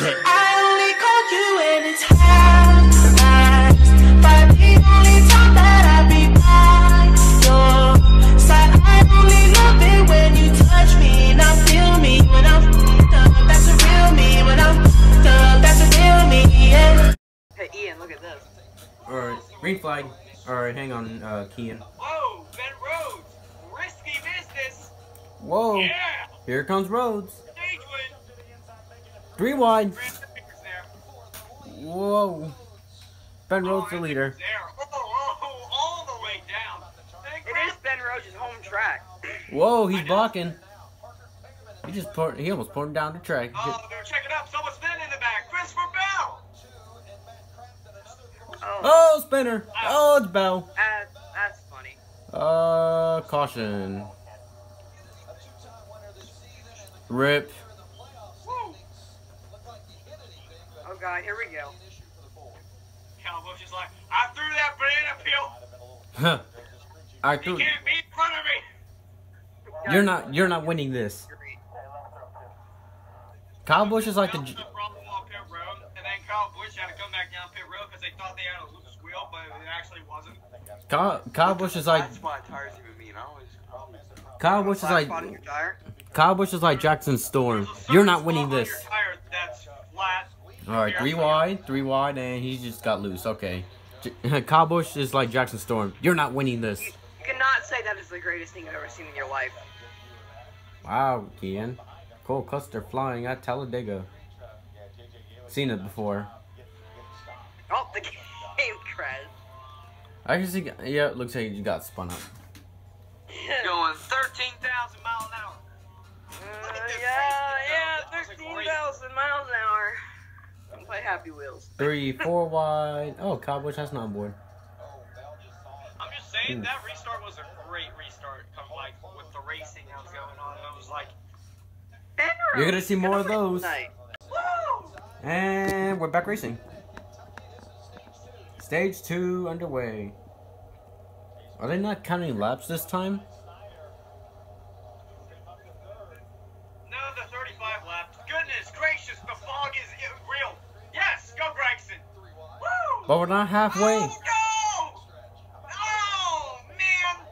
I only call you when it's half-past, but the only time that I be by your side. I only love it when you touch me, now feel me when I'm f***ed up. That's a real me when I'm f***ed up. That's a real me, yeah. Hey Ian, look at this. Alright, green flag. Alright, hang on, Kian. Whoa, Ben Rhodes, risky business. Whoa, Yeah. here comes Rhodes. Stage win. 3 wide. Grant the fingers there. Whoa. Ben Rhodes the leader. There. Oh, all the way down. It is Ben Rhodes' home track. Whoa, he's blocking. He almost put him down the track. Oh, they're checking up. Someone's spinning in the back. Christopher Bell. Oh, spinner. Oh, it's Bell. That's funny. Caution. Rip. Woo. Oh god, here we go. Cal Busch is like, I threw that banana peel. Huh. I You threw. can't be in front of me. You're not winning this. Kyle Busch is like the. Bell problem on pit road, and then Kyle Busch had to come back down pit road because they thought they had a loose wheel, but it actually wasn't. Kyle Busch is like. That's why tires even mean. I always. Kyle Busch is like. Spot in your tire. Kyle Busch is like Jackson Storm. You're not winning this. That's flat. Alright, 3 wide, and he just got loose. Okay. Kyle Busch is like Jackson Storm. You're not winning this. You cannot say that is the greatest thing you've ever seen in your life. Wow, Kian. Cole Custer flying at Talladega. Seen it before. Oh, the game crashed. I can see. Yeah, it looks like you got spun up. Going 13,000 miles an hour. Yeah, 13,000 miles an hour. Don't play Happy Wheels. 3, 4 wide. Oh, Kyle Busch has not on board. I'm just saying that restart was a great restart. Like with the racing that was going on, I was like, You're gonna see more of those. woo! And we're back racing. Stage 2 underway. Are they not counting laps this time? No, the 35 laps. Goodness gracious, the fog is real. Yes, go Gregson. Woo! But we're not halfway. Oh, no! Oh, man!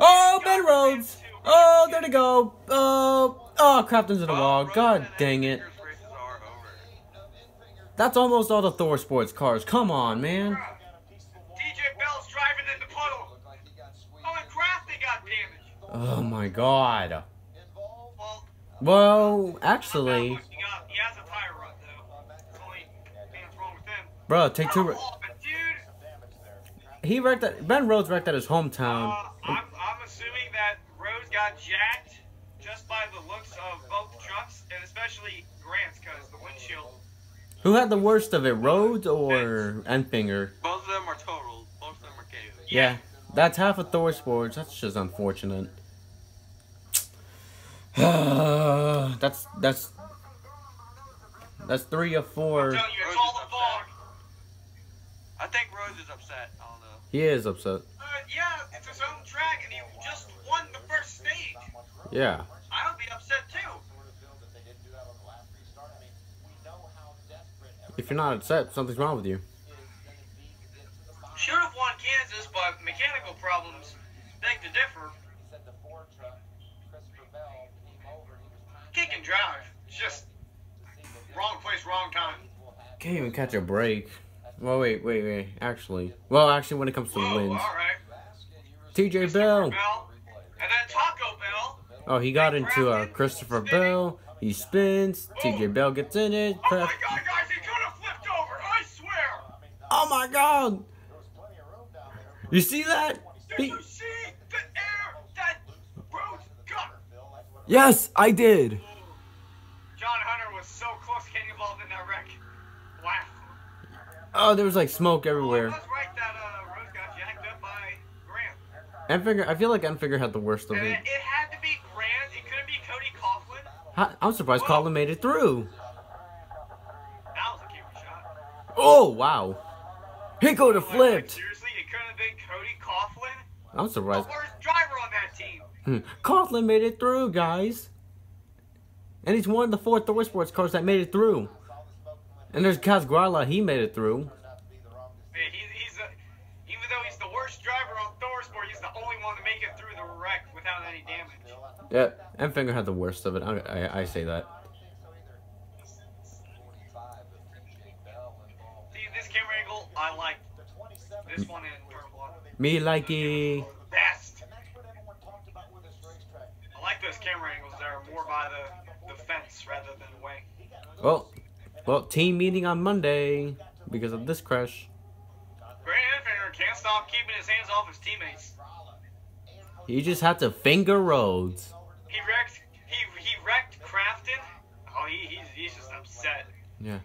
Oh, Ben Rhodes! Oh, there to go. Oh, crapped into the wall. God dang it. Races are over. That's almost all the Thor Sports cars. Come on, man. DJ Bell's driving in the puddle. Oh, and Crafty got damaged. Oh my God. Well, Well, actually, he has a tire rut, though. That's the only thing that's wrong with him. bro, take two. Oh, but dude, He wrecked at Ben Rhodes wrecked at his hometown. I'm assuming that Rose got jacked just by the looks of both trucks, and especially Grant's, because the windshield. Who had the worst of it, Rhodes or Enfinger? Both of them are totaled. Both of them are KO'd. Yeah, that's half of Thor Sports. That's just unfortunate. that's 3 of 4. I'm telling you, it's all the fog. I think Rose is upset. I don't know. He is upset. Yeah, it's his own track, and he just won the first stage. Yeah. I would be upset too. If you're not upset, something's wrong with you. Should have won Kansas, but mechanical problems beg to differ. Kick and drive. It's just wrong place, wrong time. Can't even catch a break. Well, wait. Actually, when it comes to Whoa, wins, alright. TJ Bell. And then Taco Bell. Oh, he got into Christopher Bell. He spins. TJ Bell gets in it. Oh my god, guys, he could have flipped over, I swear! Oh my God! You see that? Did you see the air that Rhodes got? Yes, I did. John Hunter was so close to getting involved in that wreck. Wow. Oh, there was like smoke everywhere. That's right, that Rose got jacked up by Grant. I feel like Enfinger had the worst of And it. it had to be Grant, it couldn't be Cody Coughlin. I'm surprised Colin made it through. That was a camera shot. Oh, wow. He could have flipped. Seriously, it couldn't have been Cody Coughlin? I'm The surprised. worst driver on that team. Coughlin made it through, guys. And he's one of the 4 Thor Sports cars that made it through. And there's Kazgrala, he made it through. Man, even though he's the worst driver on Thor Sport, he's the only one to make it through the wreck without any damage. Yeah, Enfinger had the worst of it. I say that. See, this camera angle, I like. This one in turn 1. Me likey. Best. I like those camera angles that are more by the fence rather than away. Well, team meeting on Monday because of this crash. Grant Enfinger can't stop keeping his hands off his teammates. He just had to finger roads. He wrecked Crafton. Oh, he's just upset. Yeah.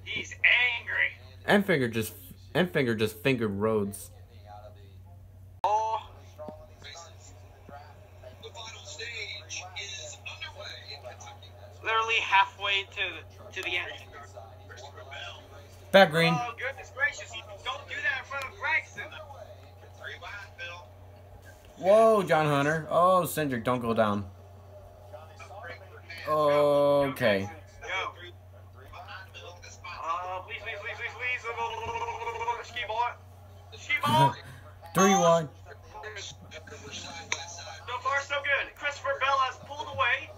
He's angry. Enfinger just fingered roads. Oh. The final stage is underway. Literally halfway to the end. Back green. Oh, goodness gracious. Don't do that in front of Gregson. 3 wide, Bill. Whoa, John Hunter. Oh, Cindric, don't go down. Okay. Go. Please. Ski ball. Ski ball. 3 wide. So far, so good. Christopher Bell has pulled away.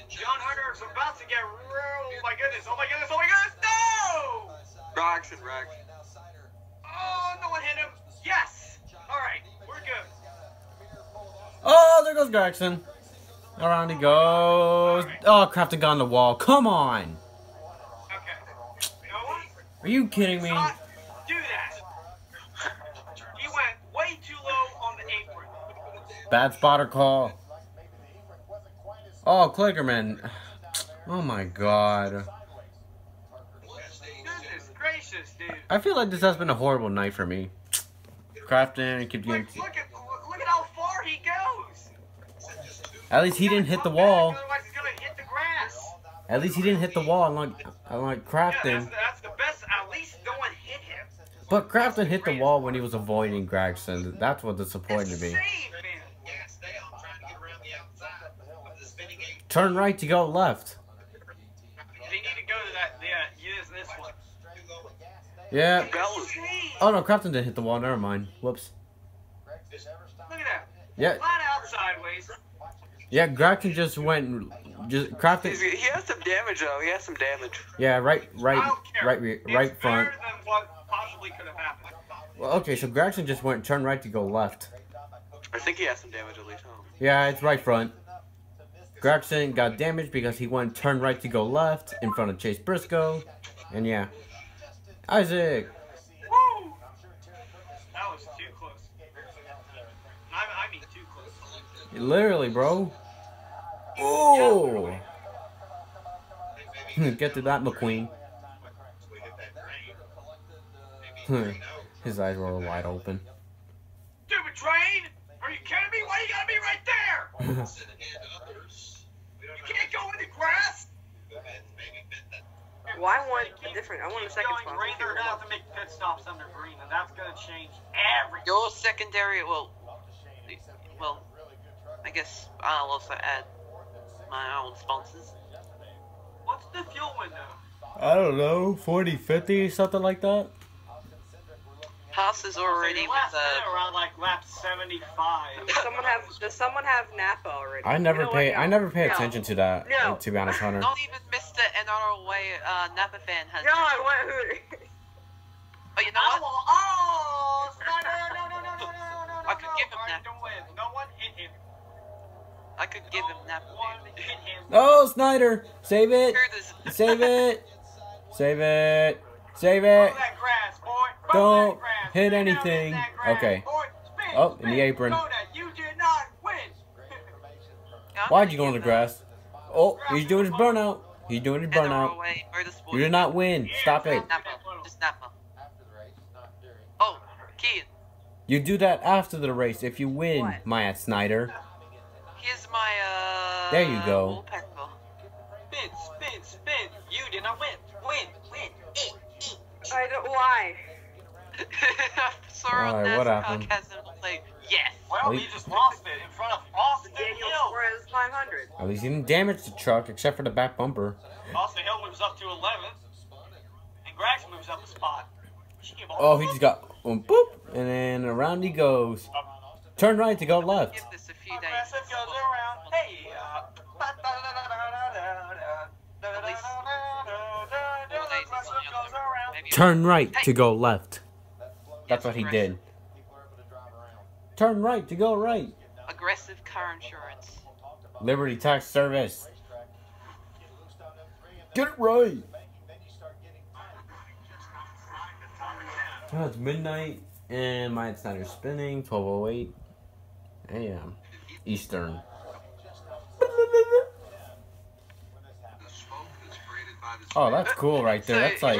John Hunter is about to get real. Oh my goodness. No! Gregson wrecked. Oh, no one hit him. Yes. All right, we're good. Oh, there goes Gregson. Around he goes. Oh, Crafton got on the wall. Come on. Okay. You know what? Are you kidding me? Not do that. He went way too low on the apron. Bad spotter call. Oh, Clickerman. Oh my god. Goodness gracious, dude. I feel like this has been a horrible night for me. Crafton keep getting. Look at how far he goes. At least he didn't hit the wall. Otherwise, he's gonna hit the grass. At least he didn't hit the wall, unlike Yeah, Crafton. that's the best. At least no one hit him. But Crafton hit the wall when he was avoiding Gregson. That's what disappointed It's me. insane, man. Gas down, trying to get around the outside of the spinning gate. Turn right to go left. They need to go to that. Yeah, use this one. Yeah. Bell is Insane. Oh no, Crafton didn't hit the wall. Never mind. Whoops. Look at that. Yeah. Flat out sideways. Yeah. Gregson just went. Crafton. he has some damage though. He has some damage. Yeah. Right I don't care. right It's front. better than what possibly could have happened. Well, okay, so Gregson just went turn right to go left. I think he has some damage at least. Huh? Yeah, it's right front. Gregson got damaged because he went turn right to go left in front of Chase Briscoe. And yeah. Isaac. Woo! That was too close. I mean too close. Literally, bro. Oh! Get to that, McQueen. His eyes were wide open. Stupid train! Are you kidding me? Why you gotta be right there? You can't go in the grass. Well, I want a different. I want a second spot. Green, they're gonna have to make pit stops under green, and that's gonna change everything. Your secondary, well, I guess I'll also add my own sponsors. What's the fuel window? I don't know, 40, 50, something like that? Haas is already Your with last minute around like lap 75. Does someone have Napa already? I never You know pay what? I never pay No. attention to that, No. to be honest, Hunter. Not even Mr. NRLA Napa fan has. No, I want who? Oh, you know what? Oh, Snyder! No. I could give him Alright, that. don't win. No one hit him. I could give him Napa One fan. hit him. Oh, Snyder! Save it! Screw this. Save it! Save it! Save Throw it! that grass, boy. Throw Don't that grass. hit Spin anything. down in that grass, Okay. boy. Spin, Oh, in the spin. apron. Know that you did not win. I'm Why'd gonna you go on the give grass? Oh, he's doing his burnout. He's doing his burnout. NRLA Motorsport. You did not win. Stop it. Napa. Just Napa. Oh, Keith. You do that after the race if you win, What? Maya Snyder. Here's my There you go. wallpaper. Spin. You did not win. Win. I don't. Why? Sorry, Alright, what NASCAR happened? Chasm, like, yes. Well, Oh, you just lost it in front of Austin. Daniel Hill. Suarez 500. At least he didn't damage the truck except for the back bumper. Austin Hill moves up to 11th. And Grax moves up a spot. Oh, he just got boop, and then around he goes. Turn right to go left. Give this a few days. Aggressive goes around. Hey, Turn right to go left. That's what he did. Turn right to go right. Aggressive car insurance. Liberty Tax Service. Get it right. Oh, it's midnight and my Snyder's spinning. 12:08 a.m. Eastern. Oh, that's cool right there. That's like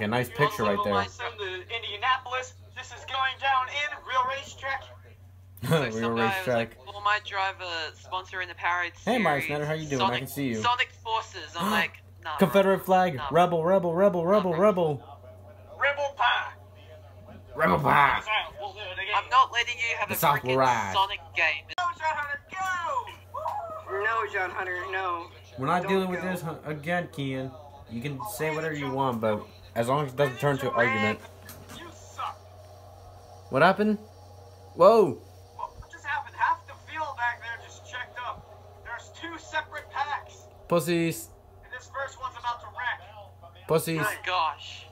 a nice picture right there. Indianapolis. This is going down in real racetrack. Real racetrack. Well, my driver sponsor in the Parade Hey, series. Mike Snyder, how you doing? I can see you. Sonic Forces. I'm like, nah. Confederate flag. Nah. Rebel, rebel, rebel, rebel, rebel. Rebel Pie. Rebel pie. We'll do it again. I'm not letting you have The a South will freaking rise. Sonic game. Go, John Hunter, go! No, John Hunter, no. We're not Don't dealing with go. this again, Kian. You can say whatever you want, but as long as it doesn't turn to an argument. You suck. What happened? Whoa. Well, what just happened? Half the field back there just checked up. There's 2 separate packs. Pussies. And this first one's about to wreck. Pussies. My gosh.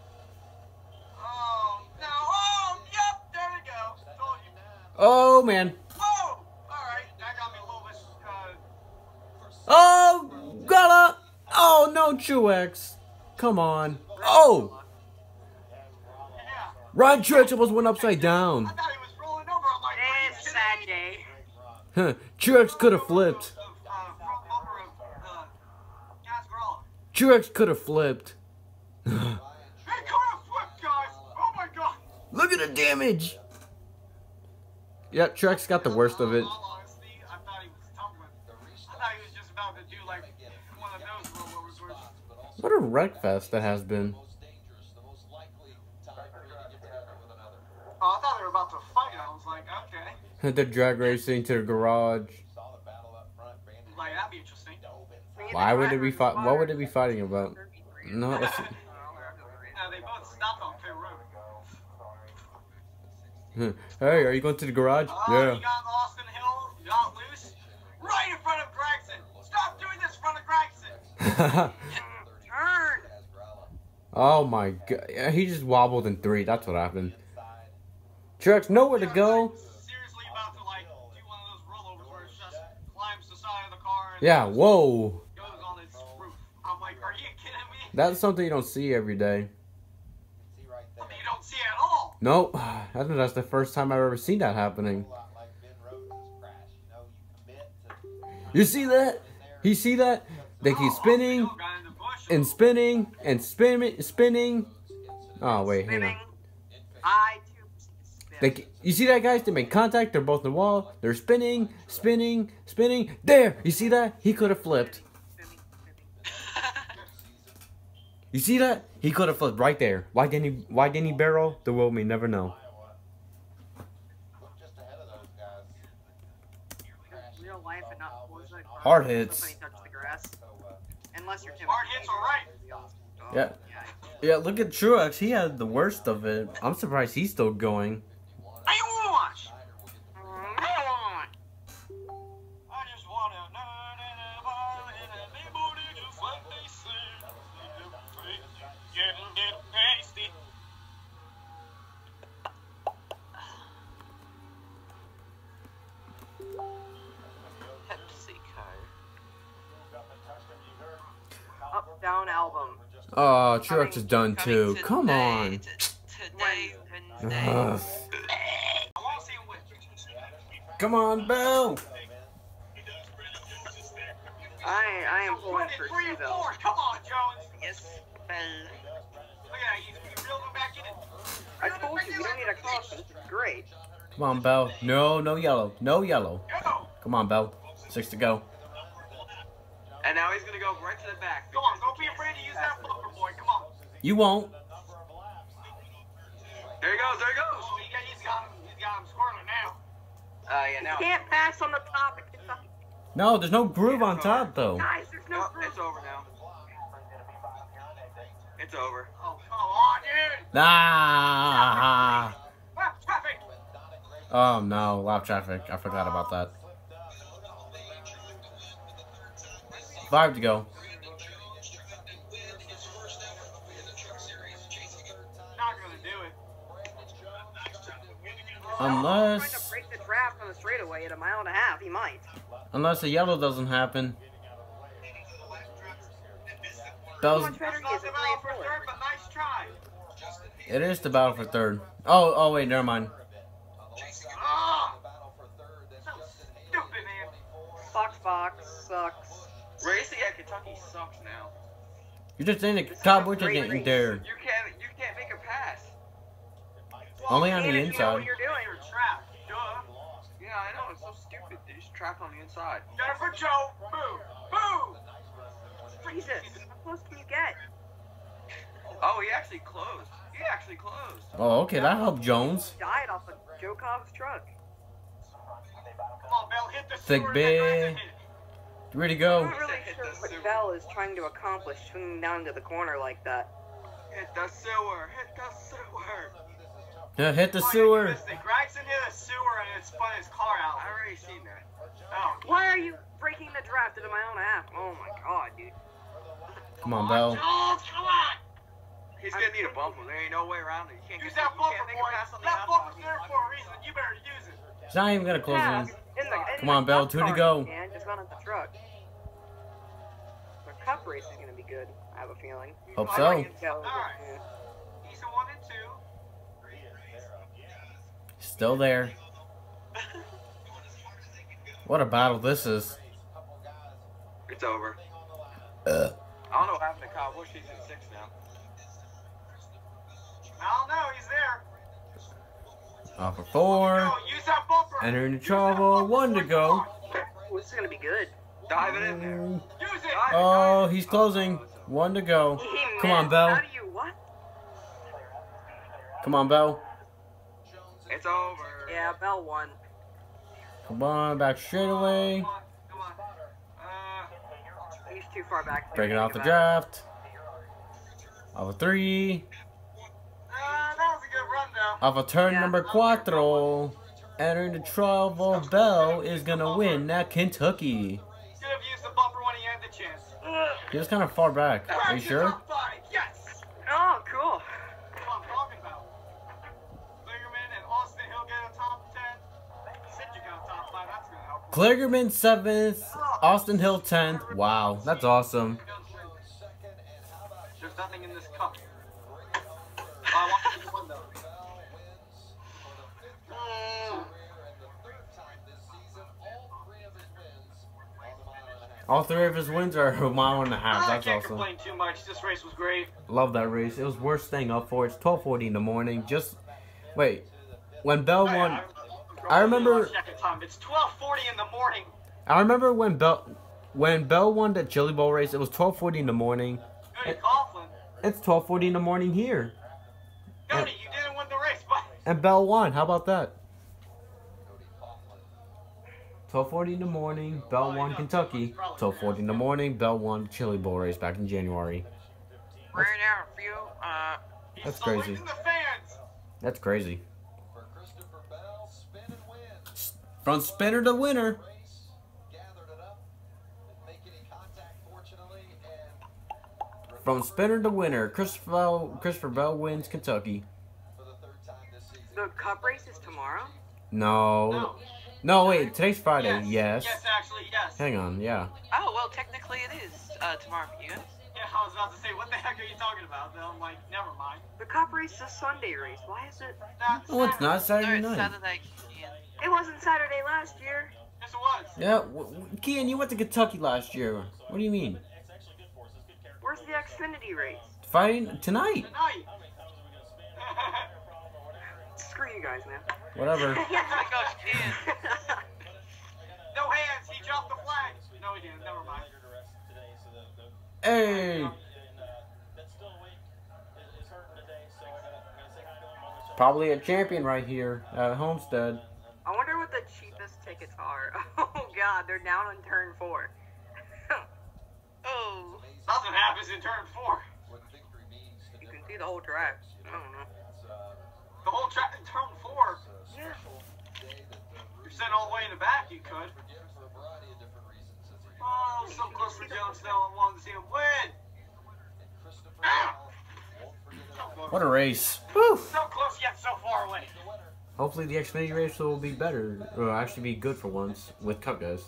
Oh, no. Oh, yep, there we go. Told you. Oh, man. Whoa! Alright, that got me a little bit, Oh, Gala. Oh, no, Truex. Come on. Oh. yeah. Ryan Truex almost went upside down. I thought he was rolling over. I'm like, It's sad day. Huh. Truex could have flipped. front bumper of, NASCAR. Truex could have flipped. Hey, come on, flip, guys! Oh my god! Look at the damage. Yep, Truex got the worst of it. All honesty, I thought he was tumbling. I thought he was just about to do like one of those rollovers where What a wreck fest that has been. oh, I thought they were about to fight. I was like, okay. They're drag racing to the garage. Like, that'd be interesting. Why would they be fight? What would they be fighting about? No, let's see. They both stopped on pit road. Hey, are you going to the garage? Oh, Yeah. you got Austin Hill, you got loose. Right in front of Gregson. Stop doing this in front of Gregson. Turn. Oh my god. Yeah, he just wobbled in 3. That's what happened. Truex, nowhere to go. Seriously about to like do one of those rollovers where it just climbs the side of the car and Yeah, whoa. goes on its roof. I'm like, are you kidding me? That's something you don't see every day. Something you don't see at all. Nope. I think that's the first time I've ever seen that happening. You see that? You see that? They keep spinning and spinning and spinning. Oh, wait, hang on. I too spin. You see that, guys? They make contact. They're both in the wall. They're spinning, spinning, spinning. There! You see that? He could have flipped. You see that? He could have flipped right there. Why didn't he barrel? The world may never know. Real life and not Forza. Hard hits. Somebody touch the grass. Unless you're Tim. Hard hits are right. Yeah. Yeah, look at Truex. He had the worst of it. I'm surprised he's still going. I want. I I just want to just like they say. Getting pasty. PepsiCo. Up Down album. Oh, Truex is done too. Coming Come on. Today, Wednesday. Ugh. I want to see him win. Come on, Bell. I am pulling for 3 and 4. Steve-O. Come on, Jones. Yes, Bell. Look at that. He's reeled him back in it. I told you, we don't need a caution. This is great. Come on, Bell. No, no yellow. No yellow. Go. Come on, Bell. 6 to go. And now he's going to go right to the back. Come on. Don't be afraid to use that bumper, boy. Come on. You won't. There he goes. There he goes. Oh, he's got him squirreling now. Yeah, now Can't pass on the top at Kentucky. No, there's no groove on top though. Guys, there's no group. it's over now. It's over. Oh, come on, dude. Ah. Left traffic. Oh no, lap traffic. I forgot about that. 5 to go. Not gonna do it. Trying to Unless break the draft on the straightaway at a mile and a half. He might. a yellow doesn't happen. How Bell's, much better he is Not the at 3 battle and for 4. third, but nice try. it is the battle for third. Oh wait, never mind. Ah, so stupid, man. Fox sucks. Racing at Kentucky sucks now. You're just saying This the is Cowboys a are great getting race. there. You can't make a pass. Only on And the if you know what inside. you're doing. Your trap. Duh. Yeah, I know. It's so stupid. They just track on the inside. Got it for Joe. Boo. Boo. Jesus, how close can you get? Oh, he actually closed. He actually closed. Oh, okay, that helped Jones. Died off of Joe Cobb's truck. Come on, Bell. Hit the Thick sewer. big. Ready to I'm go. not really sure what Bell is trying to accomplish swinging down to the corner like that. Hit the sewer. Hit the sewer. Hit the sewer. Gregson hit a sewer and it spun his car out. I already seen that. Oh. Why are you breaking the draft at a mile and a half? Oh my god, dude. Come on, Bell. Oh, come on. He's gonna need a bumper. There ain't no way around it. You can't Use get that you bumper, can't make boy. a pass on the That bumper's outside. there for a reason. You better use it. He's not even gonna close Yeah, in. in Come on, Bell, cup 2 to car, go. Man, just not at the truck. The cup race is gonna be good. I have a feeling. Hope I so. can tell. Alright. Yeah. He's a 1 and 2. Still there. What a battle this is. It's over. I don't know what happened to Kyle Busch. He's at 6 now. I don't know. He's there. Off for 4. Go. Use that bumper. Entering Use that trouble. bumper 1 to for go. Ooh, this is gonna be good. Dive it in there. Use it. Oh, he's closing. 1 to go. He Come on, missed. Bell. How do you what? Come on, Bell. It's over. Yeah, Bell won. Come on, back straight away. Come on. Come on. He's too far back. Breaking off the Think about draft. Off a 3. That was a good run, though. Off a turn Yeah. number 4. Entering the trouble. Bell is gonna win that Kentucky. Should have used the bumper when he had the chance. He was kind of far back. Are you sure? Top 5. Yes. Oh, cool. That's what I'm talking about. Lingerman and Austin Hill get a top 10. Sidney got a top 5. That's going to help. Kligerman 7th. Austin Hill 10th. Wow, that's awesome. There's nothing in this cup. I want to win, though. All 3 of his wins are a mile and a half. I That's can't awesome. complain too much. This race was great. Love that race. It was worth staying up for. It's 12:40 in the morning. Just wait. When Bell won, I remember. Second time. It's 12:40 in the morning. I remember when Bell won the Chili Bowl race. It was 12:40 in the morning. Cody Coughlin. It's 12:40 in the morning here, Cody, you didn't win the race, but and Bell won. How about that? 12:40 in the morning. Bell won Kentucky. 12:40 in the morning. Bell won the Chili Bowl race back in January. Right now, for you, he's That's saluting crazy. the fans. That's crazy. From spinner to winner. From spinner to winner, Christopher Bell wins Kentucky. The cup race is tomorrow? No. No, wait, today's Friday. Yes. Yes, actually, yes. Hang on, yeah. oh, well, technically it is tomorrow for you guys. Yeah, I was about to say, what the heck are you talking about? Then I'm like, never mind. The cup race is a Sunday race. Why is it? Oh, it's not No, Saturday it's night. Saturday. Yeah. It wasn't Saturday last year. Yes, it was. Yeah, Kian, you went to Kentucky last year. What do you mean? Where's the Xfinity race? Fighting tonight. Tonight. Screw you guys, man. Whatever. Oh my gosh, Ian. No hands. He dropped the flag. No, he didn't. Never mind. Hey. Probably a champion right here at Homestead. I wonder what the cheapest take it far. Oh god, they're down on turn 4. Oh. Nothing happens in turn 4. You can see the whole track. I don't know. The whole track in turn 4? Yeah. You're sitting all the way in the back, you could. Oh, so close for Jones now. I wanted to see him win. Ah! What a race. Woo! So close yet so far away. Hopefully the Xfinity race will be better, or actually be good for once, with Cup guys.